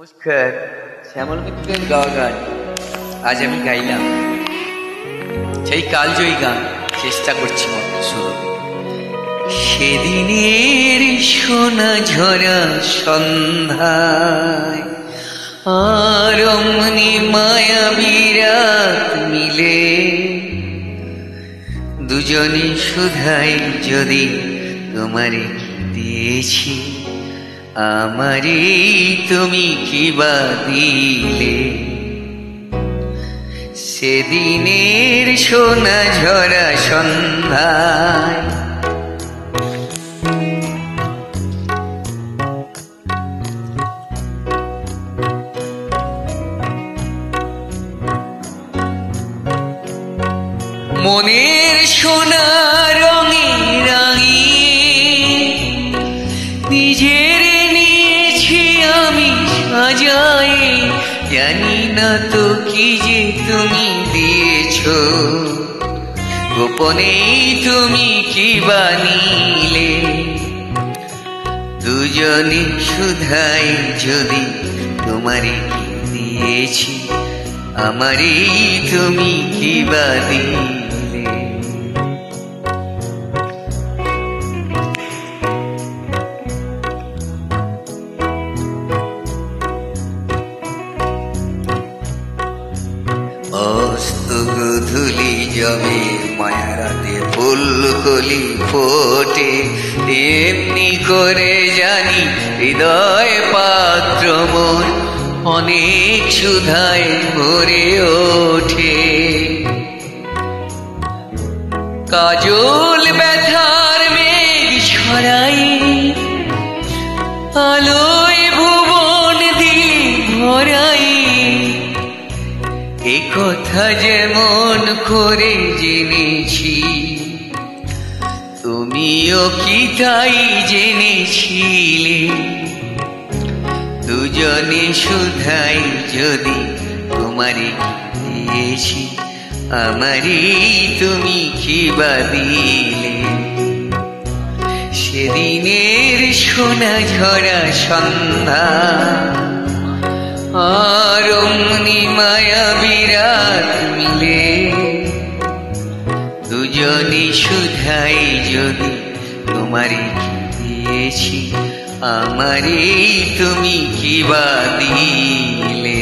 নমস্কার, শ্যামল মিত্রের গাওয়া গান আজ আমি গাইলাম। সেই কালজয়ী গান চেষ্টা করছি মতো শুরু। সেদিনের সোনা ঝরা সন্ধ্যায় আর অমনি মায়াবী রাত মিলে দুজনে শুধাই যদি তোমারে দিয়েছি, আমারে তুমি কি বা দিলে। সেদিনের সোনা ঝরা সন্ধ্যায় মনের সোনা রঙে রাঙিয়ে নিজের নিয়েছি আমি সাজাই, জানি না তো কি যে তুমি দিয়েছ, গোপনেই তুমি কি বানিলে। দুজনে শুধাই যদি তোমারে কি দিয়েছি, আমারই তুমি কি বা দিলে। অস্ত গধূলি যাবে মায়ারাতে ফুলকলি ফোটে, এমনি করে জানি হৃদয় পাত্র মোর অনেক সুধায় ভরে ওঠে। কাজল ব্যথার মেঘ ছড়াই আলোয় ভুবন দিলি ভরাই, এ কথা যেমন করে জেনেছি তুমিও কি তাই জেনেছিলে। দুজনে শুধাই যদি তোমারে দিয়েছি, আমারই তুমি কি বা দিলে। সেদিনের সোনা ঝরা সন্ধ্যা আর অমনি মায়াবী রাত মিলে দুজনে শুধাই যদি তোমারে দিয়েছি, আমারই তুমি কি বা দিলে।